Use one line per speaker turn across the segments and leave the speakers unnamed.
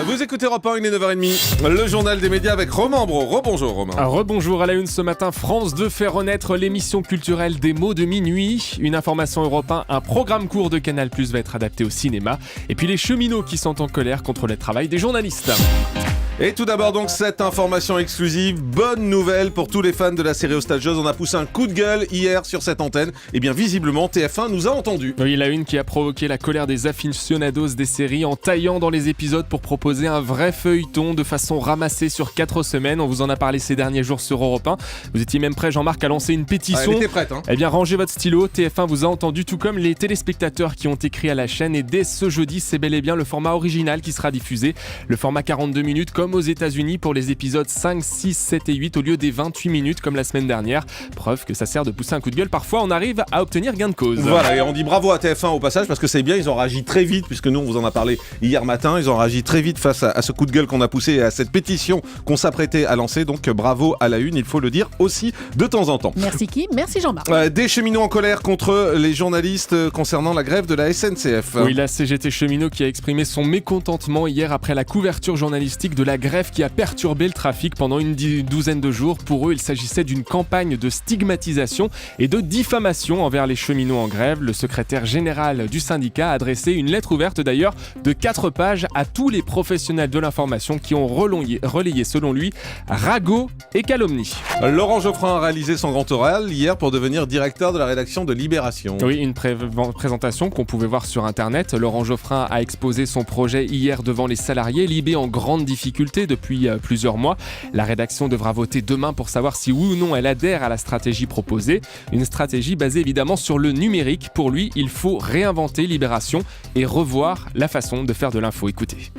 Vous écoutez Europe 1, il est 9h30. Le journal des médias avec Romain Bro. Rebonjour Romain.
Rebonjour à la une ce matin. France 2 fait renaître l'émission culturelle des mots de minuit. Une information Europe 1, un programme court de Canal+ va être adapté au cinéma. Et puis les cheminots qui sont en colère contre le travail des journalistes.
Et tout d'abord donc cette information exclusive, bonne nouvelle pour tous les fans de la série Hostageuse. On a poussé un coup de gueule hier sur cette antenne. Et bien visiblement TF1 nous a entendus.
Oui, la une qui a provoqué la colère des aficionados des séries en taillant dans les épisodes pour proposer un vrai feuilleton de façon ramassée sur 4 semaines. On vous en a parlé ces derniers jours sur Europe 1. Vous étiez même prêt, Jean-Marc, à lancer une pétition.
Elle était prête, hein.
Eh bien rangez votre stylo, TF1 vous a entendu, tout comme les téléspectateurs qui ont écrit à la chaîne. Et dès ce jeudi, c'est bel et bien le format original qui sera diffusé. Le format 42 minutes comme aux États-Unis pour les épisodes 5, 6, 7 et 8 au lieu des 28 minutes comme la semaine dernière. Preuve que ça sert de pousser un coup de gueule. Parfois, on arrive à obtenir gain de cause.
Voilà, et on dit bravo à TF1 au passage parce que c'est bien, ils ont réagi très vite puisque nous, on vous en a parlé hier matin. Ils ont réagi très vite face à ce coup de gueule qu'on a poussé et à cette pétition qu'on s'apprêtait à lancer. Donc bravo à la une, il faut le dire aussi de temps en temps.
Merci qui ? Merci Jean-Marc.
Des cheminots en colère contre les journalistes concernant la grève de la SNCF.
Oui, la CGT Cheminot qui a exprimé son mécontentement hier après la couverture journalistique de la grève qui a perturbé le trafic pendant une douzaine de jours. Pour eux, il s'agissait d'une campagne de stigmatisation et de diffamation envers les cheminots en grève. Le secrétaire général du syndicat a adressé une lettre ouverte d'ailleurs de 4 pages à tous les professionnels de l'information qui ont relayé selon lui ragots et calomnies.
Laurent Geoffrin a réalisé son grand oral hier pour devenir directeur de la rédaction de Libération.
Oui, une présentation qu'on pouvait voir sur internet. Laurent Geoffrin a exposé son projet hier devant les salariés. Libé en grande difficulté depuis plusieurs mois. La rédaction devra voter demain pour savoir si oui ou non elle adhère à la stratégie proposée. Une stratégie basée évidemment sur le numérique. Pour lui, il faut réinventer Libération et revoir la façon de faire de l'info. Écoutez.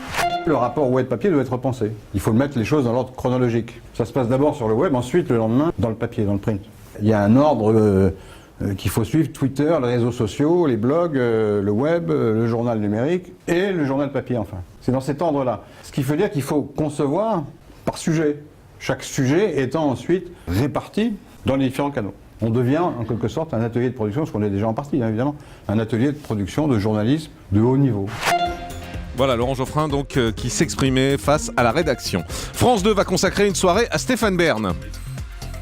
Le rapport web-papier doit être repensé. Il faut mettre les choses dans l'ordre chronologique. Ça se passe d'abord sur le web, ensuite le lendemain dans le papier, dans le print. Il y a un ordre qu'il faut suivre, Twitter, les réseaux sociaux, les blogs, le web, le journal numérique et le journal papier enfin. C'est dans cet ordre-là. Ce qui veut dire qu'il faut concevoir par sujet. Chaque sujet étant ensuite réparti dans les différents canaux. On devient en quelque sorte un atelier de production, ce qu'on est déjà en partie hein, évidemment, un atelier de production de journalisme de haut niveau.
Voilà, Laurent Geoffrin donc qui s'exprimait face à la rédaction. France 2 va consacrer une soirée à Stéphane Bern.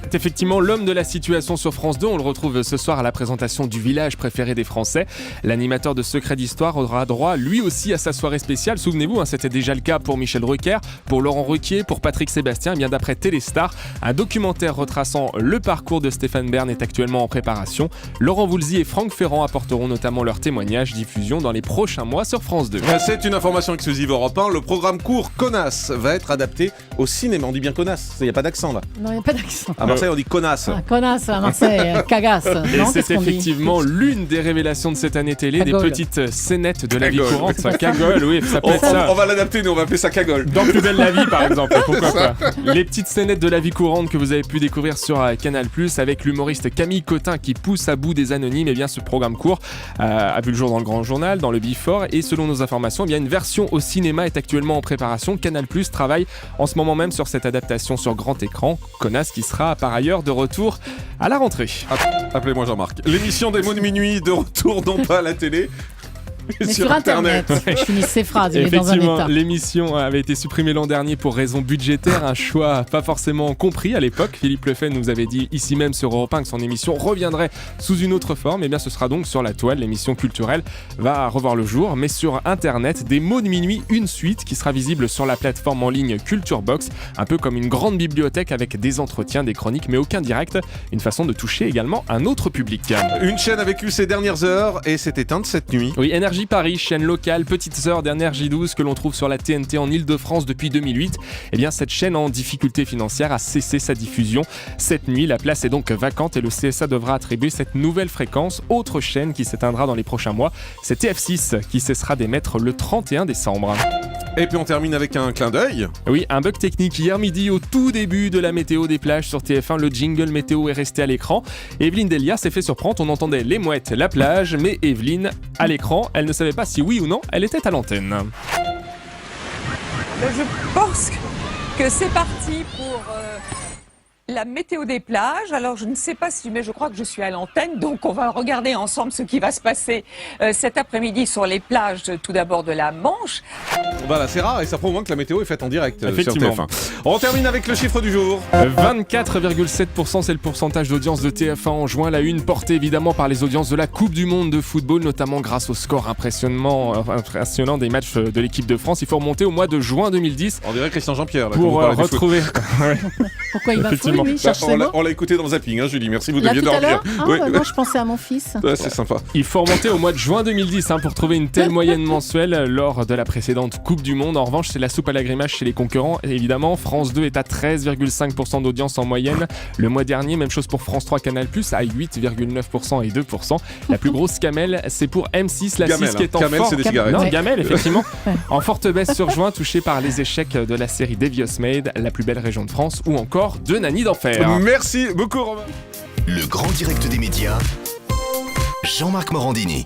C'est effectivement l'homme de la situation sur France 2. On le retrouve ce soir à la présentation du village préféré des Français. L'animateur de Secrets d'Histoire aura droit lui aussi à sa soirée spéciale. Souvenez-vous, hein, c'était déjà le cas pour Michel Drucker, pour Laurent Ruquier, pour Patrick Sébastien. Bien d'après Téléstar, un documentaire retraçant le parcours de Stéphane Bern est actuellement en préparation. Laurent Voulzy et Franck Ferrand apporteront notamment leurs témoignages, diffusion dans les prochains mois sur France 2.
C'est une information exclusive Europe 1. Le programme court Connasse va être adapté au cinéma. On dit bien Connasse, il n'y a pas d'accent là.
Non, il n'y a pas d'accent.
À Marseille, on dit connasse.
Ah, connasse à Marseille, cagasse.
Et
Non,
c'est
qu'est-ce qu'on dit ?
effectivement l'une des révélations de cette année télé,
Cagole.
des petites scénettes de la vie
Cagole.
courante. Cagole, oui, ça peut être ça.
On va l'adapter, nous on va appeler ça cagole.
Dans Plus belle la vie, par exemple, pourquoi pas. Les petites scénettes de la vie courante que vous avez pu découvrir sur Canal+, avec l'humoriste Camille Cotin qui pousse à bout des anonymes. Et bien, ce programme court a vu le jour dans le Grand Journal, dans le Before, et selon nos informations, eh bien, une version au cinéma est actuellement en préparation. Canal+ travaille en ce moment même sur cette adaptation sur grand écran. Connasse qui sera par ailleurs de retour à la rentrée.
Appelez-moi Jean-Marc. L'émission des mots de minuit de retour non pas à la télé.
Mais sur Internet. Je finis ces phrases, il est dans un
Effectivement,
état.
l'émission avait été supprimée l'an dernier pour raisons budgétaires, un choix pas forcément compris à l'époque. Philippe Lefebvre nous avait dit ici même sur Europe 1 que son émission reviendrait sous une autre forme. Et bien ce sera donc sur la toile. L'émission culturelle va revoir le jour, mais sur Internet, des mots de minuit, une suite qui sera visible sur la plateforme en ligne Culture Box, un peu comme une grande bibliothèque avec des entretiens, des chroniques, mais aucun direct. Une façon de toucher également un autre public.
Une chaîne a vécu ses dernières heures et s'est éteinte cette nuit.
Oui, Énergie Paris, chaîne locale, petites sœurs d'Énergie 12 que l'on trouve sur la TNT en Ile-de-France depuis 2008. Eh bien, cette chaîne en difficulté financière a cessé sa diffusion. Cette nuit, la place est donc vacante et le CSA devra attribuer cette nouvelle fréquence. Autre chaîne qui s'éteindra dans les prochains mois, c'est TF6 qui cessera d'émettre le 31 décembre.
Et puis on termine avec un clin d'œil.
Oui, un bug technique hier midi au tout début de la météo des plages sur TF1. Le jingle météo est resté à l'écran. Evelyne Delia s'est fait surprendre. On entendait les mouettes, la plage, mais Evelyne à l'écran, elle ne savait pas si oui ou non elle était à l'antenne.
Je pense que c'est parti pour La météo des plages, alors je ne sais pas si, mais je crois que je suis à l'antenne, donc on va regarder ensemble ce qui va se passer cet après-midi sur les plages, tout d'abord de la Manche.
Voilà, c'est rare et ça prouve au moins que la météo est faite en direct sur
Effectivement.
TF1. On termine avec le chiffre du jour.
24,7%, c'est le pourcentage d'audience de TF1 en juin. La une portée évidemment par les audiences de la Coupe du Monde de football, notamment grâce au score impressionnant des matchs de l'équipe de France. Il faut remonter au mois de juin 2010
On dirait Christian Jean-Pierre là,
pour
quand vous parlez du foot.
retrouver...
Pourquoi il va fou,
Effectivement.
lui, il cherche ses mots.
On l'a écouté dans le zapping, hein, Julie, merci, vous
Là,
deviez
tout à
dormir.
l'heure
Oui.
moi, je pensais à mon fils.
Ouais, c'est sympa.
Il faut remonter au mois de juin 2010 pour trouver une telle moyenne mensuelle lors de la précédente Coupe du Monde. En revanche, c'est la soupe à la grimace chez les concurrents. Et évidemment, France 2 est à 13,5% d'audience en moyenne. Le mois dernier, même chose pour France 3 Canal+, à 8,9% et 2%. La plus grosse gamelle, c'est pour M6, la
Gamelle,
6 qui est en
Gamelle,
forte.
c'est des cigarettes.
Non,
Ouais.
gamelle, effectivement.
Ouais.
En forte baisse sur juin, touchée par les échecs de la série Devious Maid, La plus belle région de France, ou encore de Nanny d'enfer.
Merci beaucoup, Romain.
Le grand direct des médias, Jean-Marc Morandini.